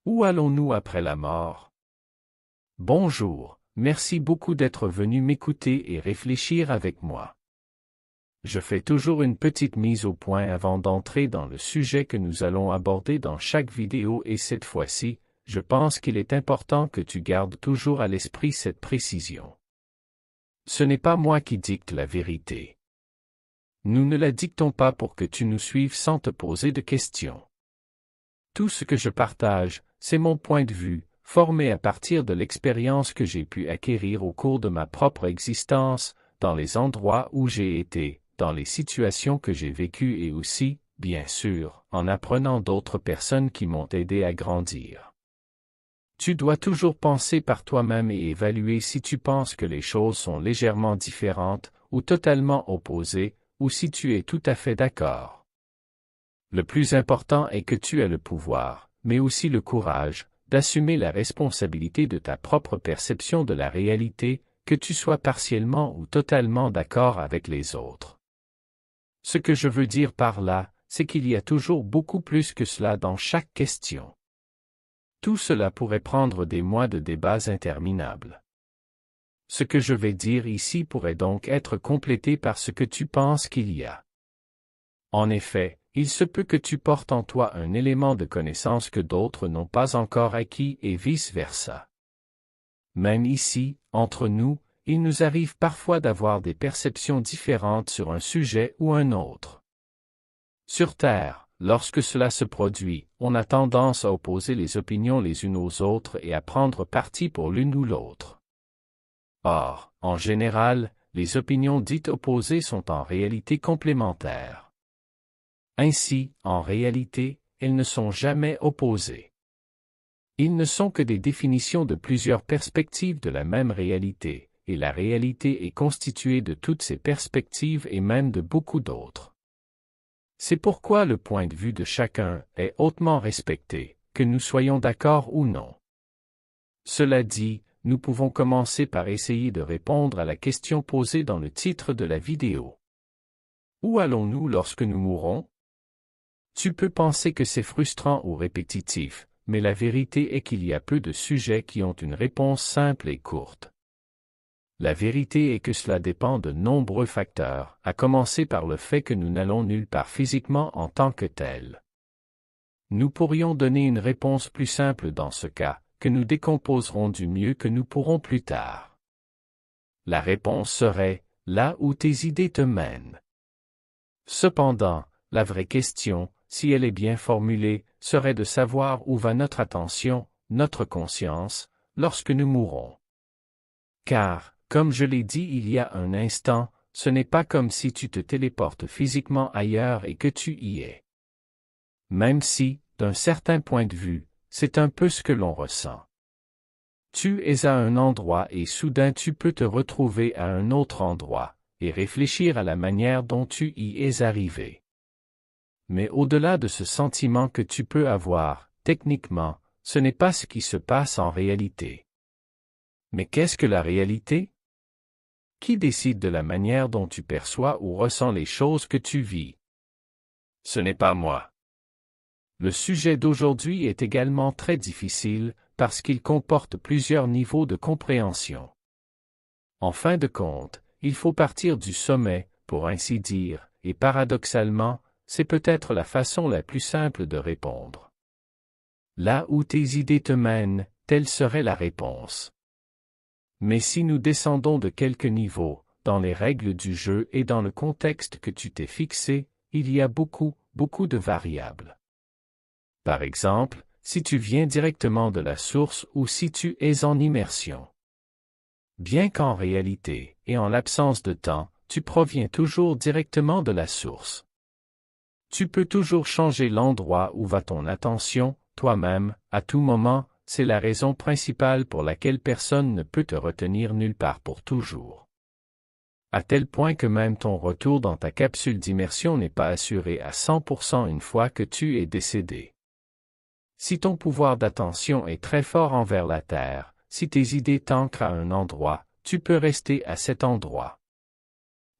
Où allons-nous après la mort? Bonjour, merci beaucoup d'être venu m'écouter et réfléchir avec moi. Je fais toujours une petite mise au point avant d'entrer dans le sujet que nous allons aborder dans chaque vidéo et cette fois-ci, je pense qu'il est important que tu gardes toujours à l'esprit cette précision. Ce n'est pas moi qui dicte la vérité. Nous ne la dictons pas pour que tu nous suives sans te poser de questions. Tout ce que je partage, c'est mon point de vue, formé à partir de l'expérience que j'ai pu acquérir au cours de ma propre existence, dans les endroits où j'ai été, dans les situations que j'ai vécues et aussi, bien sûr, en apprenant d'autres personnes qui m'ont aidé à grandir. Tu dois toujours penser par toi-même et évaluer si tu penses que les choses sont légèrement différentes, ou totalement opposées, ou si tu es tout à fait d'accord. Le plus important est que tu aies le pouvoir, mais aussi le courage, d'assumer la responsabilité de ta propre perception de la réalité, que tu sois partiellement ou totalement d'accord avec les autres. Ce que je veux dire par là, c'est qu'il y a toujours beaucoup plus que cela dans chaque question. Tout cela pourrait prendre des mois de débats interminables. Ce que je vais dire ici pourrait donc être complété par ce que tu penses qu'il y a. En effet, il se peut que tu portes en toi un élément de connaissance que d'autres n'ont pas encore acquis et vice-versa. Même ici, entre nous, il nous arrive parfois d'avoir des perceptions différentes sur un sujet ou un autre. Sur Terre, lorsque cela se produit, on a tendance à opposer les opinions les unes aux autres et à prendre parti pour l'une ou l'autre. Or, en général, les opinions dites opposées sont en réalité complémentaires. Ainsi, en réalité, elles ne sont jamais opposées. Ils ne sont que des définitions de plusieurs perspectives de la même réalité, et la réalité est constituée de toutes ces perspectives et même de beaucoup d'autres. C'est pourquoi le point de vue de chacun est hautement respecté, que nous soyons d'accord ou non. Cela dit, nous pouvons commencer par essayer de répondre à la question posée dans le titre de la vidéo. Où allons-nous lorsque nous mourrons? Tu peux penser que c'est frustrant ou répétitif, mais la vérité est qu'il y a peu de sujets qui ont une réponse simple et courte. La vérité est que cela dépend de nombreux facteurs, à commencer par le fait que nous n'allons nulle part physiquement en tant que tels. Nous pourrions donner une réponse plus simple dans ce cas, que nous décomposerons du mieux que nous pourrons plus tard. La réponse serait « là où tes idées te mènent ». Cependant, la vraie question, si elle est bien formulée, serait de savoir où va notre attention, notre conscience, lorsque nous mourrons. Car, comme je l'ai dit il y a un instant, ce n'est pas comme si tu te téléportes physiquement ailleurs et que tu y es. Même si, d'un certain point de vue, c'est un peu ce que l'on ressent. Tu es à un endroit et soudain tu peux te retrouver à un autre endroit, et réfléchir à la manière dont tu y es arrivé. Mais au-delà de ce sentiment que tu peux avoir, techniquement, ce n'est pas ce qui se passe en réalité. Mais qu'est-ce que la réalité? Qui décide de la manière dont tu perçois ou ressens les choses que tu vis? Ce n'est pas moi. Le sujet d'aujourd'hui est également très difficile, parce qu'il comporte plusieurs niveaux de compréhension. En fin de compte, il faut partir du sommet, pour ainsi dire, et paradoxalement, c'est peut-être la façon la plus simple de répondre. Là où tes idées te mènent, telle serait la réponse. Mais si nous descendons de quelques niveaux, dans les règles du jeu et dans le contexte que tu t'es fixé, il y a beaucoup de variables. Par exemple, si tu viens directement de la source ou si tu es en immersion. Bien qu'en réalité, et en l'absence de temps, tu proviens toujours directement de la source. Tu peux toujours changer l'endroit où va ton attention, toi-même, à tout moment, c'est la raison principale pour laquelle personne ne peut te retenir nulle part pour toujours. À tel point que même ton retour dans ta capsule d'immersion n'est pas assuré à 100% une fois que tu es décédé. Si ton pouvoir d'attention est très fort envers la Terre, si tes idées t'ancrent à un endroit, tu peux rester à cet endroit.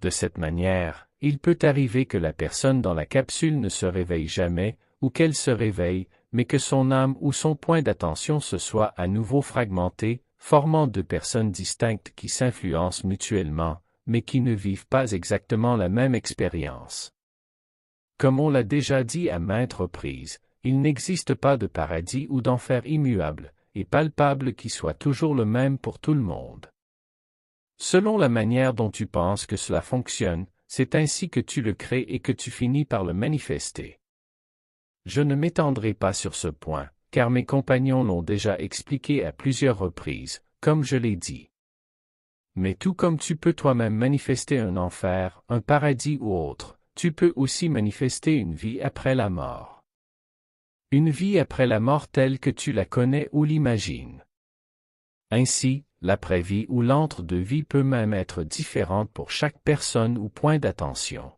De cette manière, il peut arriver que la personne dans la capsule ne se réveille jamais, ou qu'elle se réveille, mais que son âme ou son point d'attention se soit à nouveau fragmenté, formant deux personnes distinctes qui s'influencent mutuellement, mais qui ne vivent pas exactement la même expérience. Comme on l'a déjà dit à maintes reprises, il n'existe pas de paradis ou d'enfer immuable et palpable qui soit toujours le même pour tout le monde. Selon la manière dont tu penses que cela fonctionne, c'est ainsi que tu le crées et que tu finis par le manifester. Je ne m'étendrai pas sur ce point, car mes compagnons l'ont déjà expliqué à plusieurs reprises, comme je l'ai dit. Mais tout comme tu peux toi-même manifester un enfer, un paradis ou autre, tu peux aussi manifester une vie après la mort. Une vie après la mort telle que tu la connais ou l'imagines. Ainsi, l'après-vie ou l'entre-deux-vie peut même être différente pour chaque personne ou point d'attention.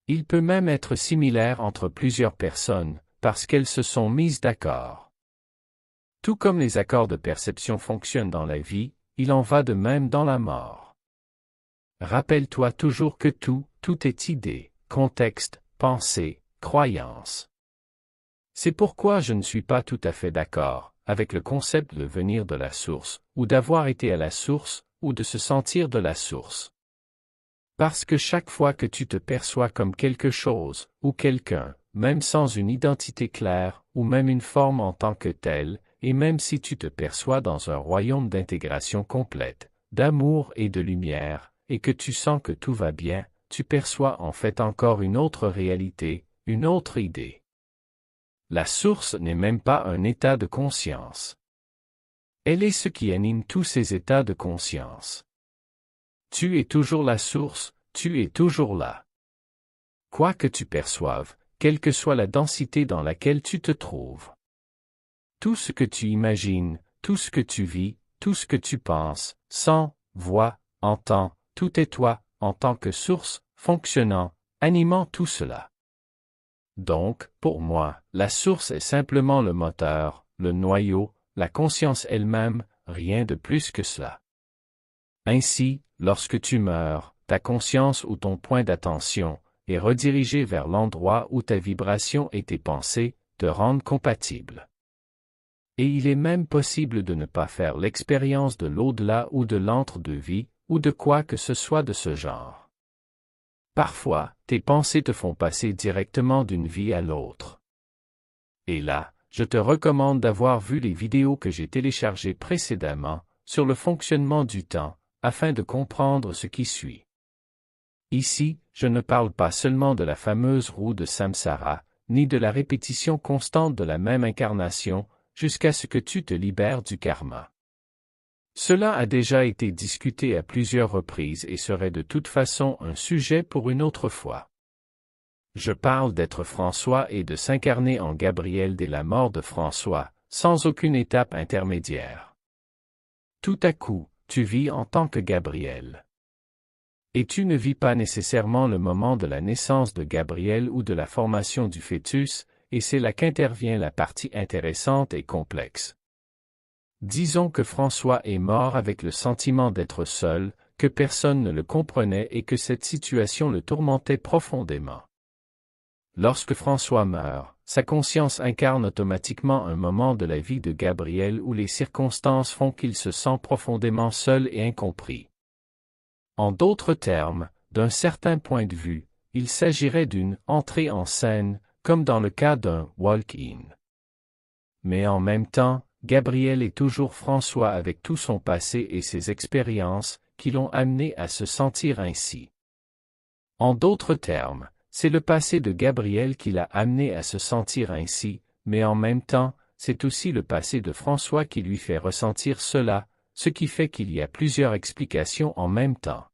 Il peut même être similaire entre plusieurs personnes, parce qu'elles se sont mises d'accord. Tout comme les accords de perception fonctionnent dans la vie, il en va de même dans la mort. Rappelle-toi toujours que tout est idée, contexte, pensée, croyance. C'est pourquoi je ne suis pas tout à fait d'accord avec le concept de venir de la source, ou d'avoir été à la source, ou de se sentir de la source. Parce que chaque fois que tu te perçois comme quelque chose, ou quelqu'un, même sans une identité claire, ou même une forme en tant que telle, et même si tu te perçois dans un royaume d'intégration complète, d'amour et de lumière, et que tu sens que tout va bien, tu perçois en fait encore une autre réalité, une autre idée. La source n'est même pas un état de conscience. Elle est ce qui anime tous ces états de conscience. Tu es toujours la source, tu es toujours là. Quoi que tu perçoives, quelle que soit la densité dans laquelle tu te trouves. Tout ce que tu imagines, tout ce que tu vis, tout ce que tu penses, sens, vois, entends, tout est toi, en tant que source, fonctionnant, animant tout cela. Donc, pour moi, la source est simplement le moteur, le noyau, la conscience elle-même, rien de plus que cela. Ainsi, lorsque tu meurs, ta conscience ou ton point d'attention est redirigé vers l'endroit où ta vibration et tes pensées te rendent compatibles. Et il est même possible de ne pas faire l'expérience de l'au-delà ou de l'entre-deux-vie, ou de quoi que ce soit de ce genre. Parfois, tes pensées te font passer directement d'une vie à l'autre. Et là, je te recommande d'avoir vu les vidéos que j'ai téléchargées précédemment sur le fonctionnement du temps, afin de comprendre ce qui suit. Ici, je ne parle pas seulement de la fameuse roue de Samsara, ni de la répétition constante de la même incarnation, jusqu'à ce que tu te libères du karma. Cela a déjà été discuté à plusieurs reprises et serait de toute façon un sujet pour une autre fois. Je parle d'être François et de s'incarner en Gabriel dès la mort de François, sans aucune étape intermédiaire. Tout à coup, tu vis en tant que Gabriel. Et tu ne vis pas nécessairement le moment de la naissance de Gabriel ou de la formation du fœtus, et c'est là qu'intervient la partie intéressante et complexe. Disons que François est mort avec le sentiment d'être seul, que personne ne le comprenait et que cette situation le tourmentait profondément. Lorsque François meurt, sa conscience incarne automatiquement un moment de la vie de Gabriel où les circonstances font qu'il se sent profondément seul et incompris. En d'autres termes, d'un certain point de vue, il s'agirait d'une entrée en scène, comme dans le cas d'un walk-in. Mais en même temps, Gabriel est toujours François avec tout son passé et ses expériences, qui l'ont amené à se sentir ainsi. En d'autres termes, c'est le passé de Gabriel qui l'a amené à se sentir ainsi, mais en même temps, c'est aussi le passé de François qui lui fait ressentir cela, ce qui fait qu'il y a plusieurs explications en même temps.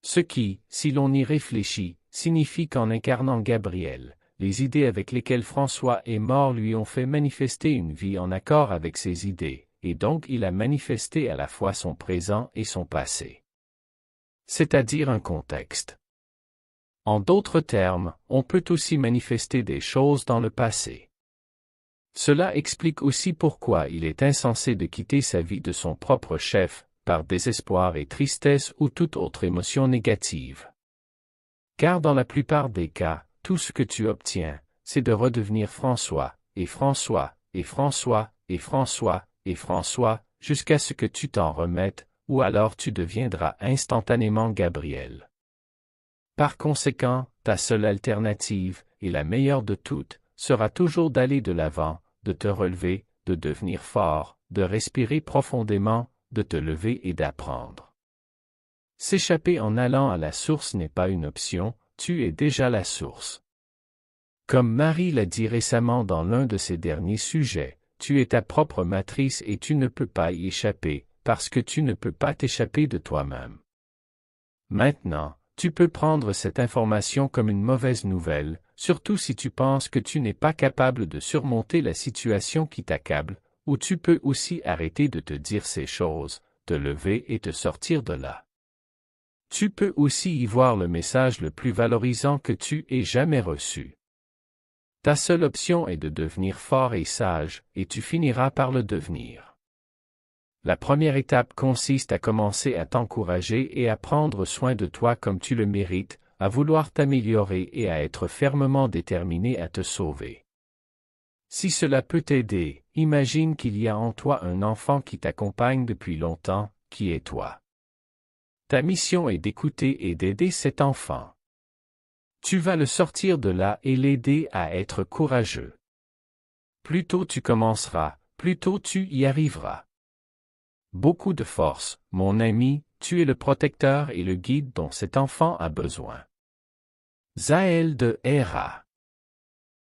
Ce qui, si l'on y réfléchit, signifie qu'en incarnant Gabriel, les idées avec lesquelles François est mort lui ont fait manifester une vie en accord avec ses idées, et donc il a manifesté à la fois son présent et son passé. C'est-à-dire un contexte. En d'autres termes, on peut aussi manifester des choses dans le passé. Cela explique aussi pourquoi il est insensé de quitter sa vie de son propre chef, par désespoir et tristesse ou toute autre émotion négative. Car dans la plupart des cas, tout ce que tu obtiens, c'est de redevenir François, et François, et François, et François, et François, jusqu'à ce que tu t'en remettes, ou alors tu deviendras instantanément Gabriel. Par conséquent, ta seule alternative, et la meilleure de toutes, sera toujours d'aller de l'avant, de te relever, de devenir fort, de respirer profondément, de te lever et d'apprendre. S'échapper en allant à la source n'est pas une option, tu es déjà la source. Comme Marie l'a dit récemment dans l'un de ses derniers sujets, tu es ta propre matrice et tu ne peux pas y échapper, parce que tu ne peux pas t'échapper de toi-même. Maintenant, tu peux prendre cette information comme une mauvaise nouvelle, surtout si tu penses que tu n'es pas capable de surmonter la situation qui t'accable, ou tu peux aussi arrêter de te dire ces choses, te lever et te sortir de là. Tu peux aussi y voir le message le plus valorisant que tu aies jamais reçu. Ta seule option est de devenir fort et sage, et tu finiras par le devenir. La première étape consiste à commencer à t'encourager et à prendre soin de toi comme tu le mérites, à vouloir t'améliorer et à être fermement déterminé à te sauver. Si cela peut t'aider, imagine qu'il y a en toi un enfant qui t'accompagne depuis longtemps, qui est toi. Ta mission est d'écouter et d'aider cet enfant. Tu vas le sortir de là et l'aider à être courageux. Plus tôt tu commenceras, plus tôt tu y arriveras. Beaucoup de force, mon ami, tu es le protecteur et le guide dont cet enfant a besoin. Zaël de Héra.